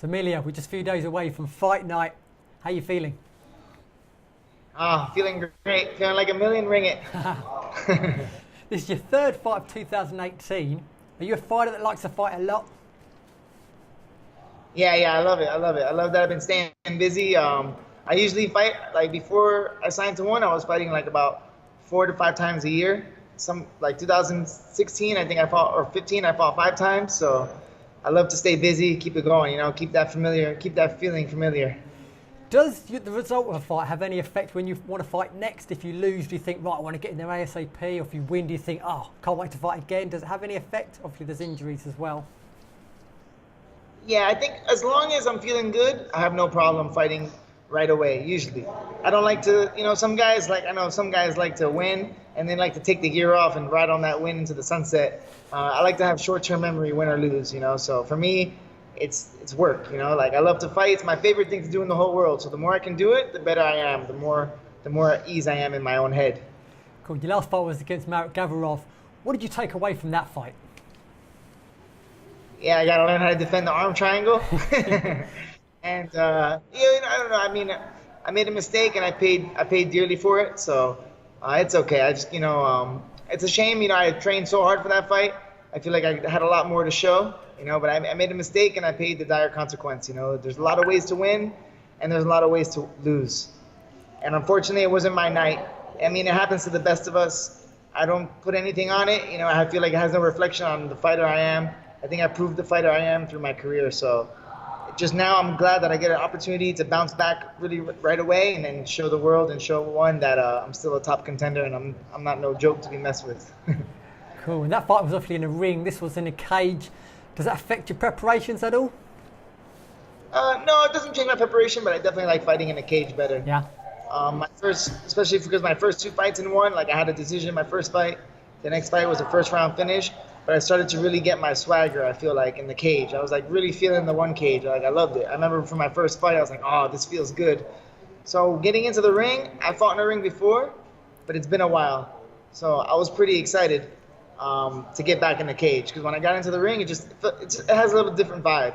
So Emilio, we're just a few days away from fight night. How you feeling? Ah, feeling great. Feeling like a million ring it. This is your third fight of 2018. Are you a fighter that likes to fight a lot? Yeah, I love it. I love it. I love that I've been staying busy. I usually fight like before I signed to one, I was fighting like about 4 to 5 times a year. Some like 2016, I think I fought, or 15, I fought 5 times. So I love to stay busy, keep it going, keep that familiar, keep that feeling familiar. Does the result of a fight have any effect when you want to fight next? If you lose, do you think, right, I want to get in there ASAP? Or if you win, do you think, oh, can't wait to fight again? Does it have any effect? Obviously, there's injuries as well. Yeah, I think as long as I'm feeling good, I have no problem fighting right away, usually. I don't like to, some guys like, I know some guys like to win and then like to take the gear off and ride on that win into the sunset. I like to have short-term memory, win or lose, so for me, it's work, like I love to fight. It's my favorite thing to do in the whole world. So the more I can do it, the better I am, the more at ease I am in my own head. Cool. Your last fight was against Marek Gavrov. What did you take away from that fight? Yeah, I gotta learn how to defend the arm triangle. And I don't know. I mean, I made a mistake and I paid dearly for it. So it's okay. I just it's a shame. I trained so hard for that fight. I feel like I had a lot more to show. But I made a mistake and I paid the dire consequence. There's a lot of ways to win, and there's a lot of ways to lose. And unfortunately, it wasn't my night. I mean, it happens to the best of us. I don't put anything on it. I feel like it has no reflection on the fighter I am. I think I proved the fighter I am through my career. So just now, I'm glad that I get an opportunity to bounce back really right away and then show the world and show one that I'm still a top contender and I'm not no joke to be messed with. Cool. And that fight was obviously in a ring. This was in a cage. Does that affect your preparations at all? No, it doesn't change my preparation, but I definitely like fighting in a cage better. Yeah. Especially because my first 2 fights in one, like I had a decision in my first fight. The next fight was a first round finish, but I started to really get my swagger, I feel like, in the cage. I was like really feeling the one cage. Like I loved it. I remember from my first fight, I was like, oh, this feels good. So getting into the ring, I fought in a ring before, but it's been a while. So I was pretty excited to get back in the cage because when I got into the ring, it has a little different vibe.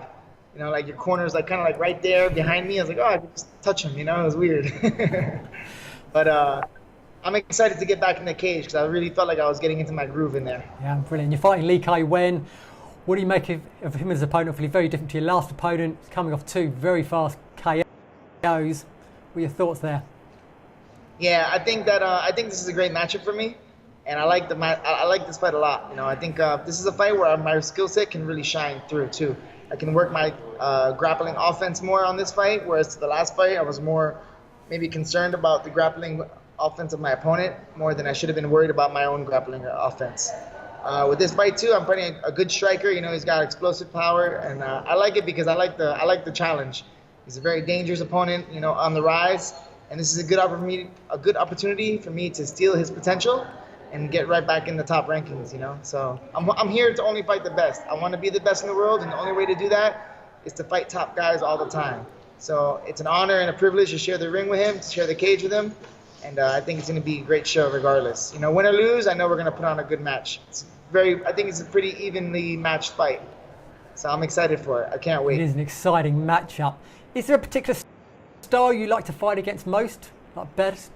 Like your corner's like kind of like right there behind me. I was like, oh, I could just touch him. It was weird. But I'm excited to get back in the cage because I really felt like I was getting into my groove in there. Yeah, brilliant. You're fighting Li Kai Wen. What do you make of him as an opponent? Obviously very different to your last opponent. He's coming off 2 very fast KOs. What are your thoughts there? Yeah, I think this is a great matchup for me, and I like this fight a lot. I think this is a fight where my skill set can really shine through too. I can work my grappling offense more on this fight, whereas the last fight I was more maybe concerned about the grappling offense of my opponent more than I should have been worried about my own grappling offense. With this fight too, I'm fighting a good striker. He's got explosive power, and I like it because I like the challenge. He's a very dangerous opponent, on the rise, and this is a good opportunity for me to steal his potential and get right back in the top rankings. So I'm here to only fight the best. I want to be the best in the world, and the only way to do that is to fight top guys all the time. So it's an honor and a privilege to share the ring with him, to share the cage with him, and I think it's going to be a great show regardless. Win or lose, I know we're going to put on a good match. I think it's a pretty evenly matched fight. So I'm excited for it. I can't wait. It is an exciting matchup. Is there a particular style you like to fight against most? Like best?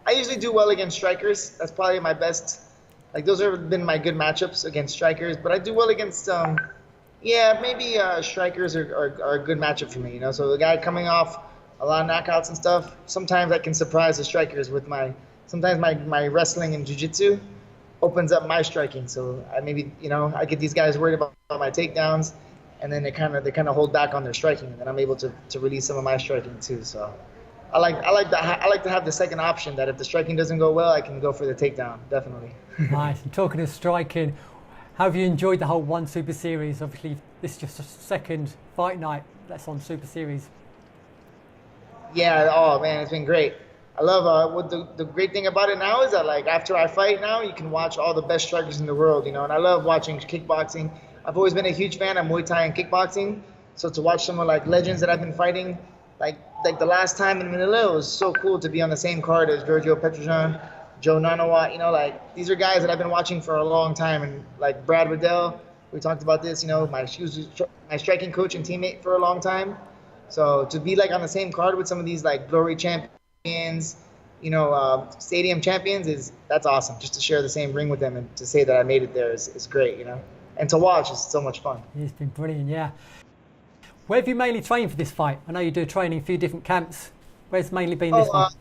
I usually do well against strikers. That's probably my best. Like those have been my good matchups against strikers. But I do well against, maybe strikers are a good matchup for me. So the guy coming off a lot of knockouts and stuff. Sometimes I can surprise the strikers with sometimes my wrestling and jiu-jitsu opens up my striking. So I get these guys worried about my takedowns, and then they kind of hold back on their striking, and then I'm able to release some of my striking too. So. I like to have the second option that if the striking doesn't go well, I can go for the takedown, definitely. Nice. And talking of striking, how have you enjoyed the whole One Super Series? Obviously, this is just a second fight night that's on Super Series. Yeah, oh man, it's been great. I love what the great thing about it now is that like after I fight now, you can watch all the best strikers in the world, and I love watching kickboxing. I've always been a huge fan of Muay Thai and kickboxing, so to watch some of like legends that I've been fighting. Like the last time in Manila, it was so cool to be on the same card as Giorgio Petrosyan, Joe Nanawat. Like these are guys that I've been watching for a long time, and like Brad Riddell, We talked about this. You know, she was my striking coach and teammate for a long time. So to be like on the same card with some of these like glory champions, you know, stadium champions that's awesome. Just to share the same ring with them and to say that I made it there is great. You know, and to watch is so much fun. It's been brilliant, yeah. Where have you mainly trained for this fight? I know you do training in a few different camps. Where's mainly been this one?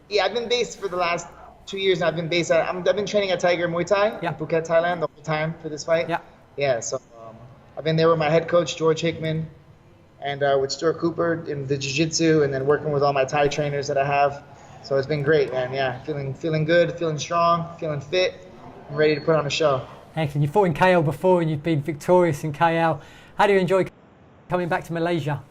Yeah, I've been based for the last 2 years now. I've been training at Tiger Muay Thai in Phuket, Thailand the whole time for this fight. Yeah. Yeah, so I've been there with my head coach, George Hickman, and with Stuart Cooper in the jiu-jitsu, and then working with all my Thai trainers that I have. So it's been great, man. Yeah, feeling good, feeling strong, feeling fit. I'm ready to put on a show. Excellent. You fought in KL before and you've been victorious in KL. How do you enjoy coming back to Malaysia?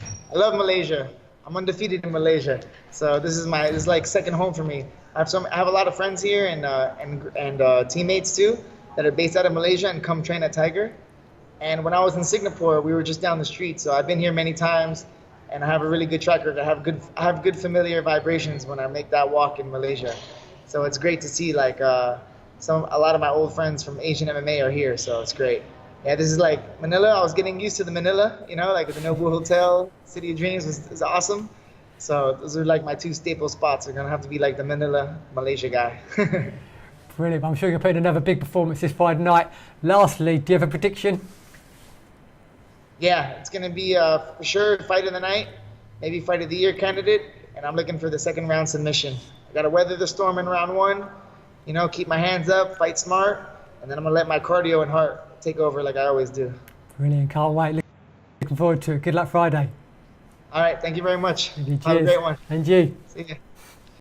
I love Malaysia. I'm undefeated in Malaysia, so this is like second home for me. I have a lot of friends here and teammates too that are based out of Malaysia and come train at Tiger. And when I was in Singapore, we were just down the street, so I've been here many times, and I have a really good track record. I have good familiar vibrations when I make that walk in Malaysia. So it's great to see like a lot of my old friends from Asian MMA are here, so it's great. Yeah, this is like Manila. I was getting used to the Manila, you know, like the Nobu Hotel, City of Dreams is awesome. So those are like my two staple spots. They're gonna have to be like the Manila, Malaysia guy. Brilliant. I'm sure you're going to put in another big performance this Friday night. Lastly, do you have a prediction? Yeah, it's gonna be for sure fight of the night, maybe fight of the year candidate, and I'm looking for the second round submission. I gotta weather the storm in round one, you know, keep my hands up, fight smart, and then I'm gonna let my cardio and heart take over like I always do. Brilliant. Can't wait. Looking forward to it. Good luck Friday. All right. Thank you very much. Cheers. Have a great one. And you. See you.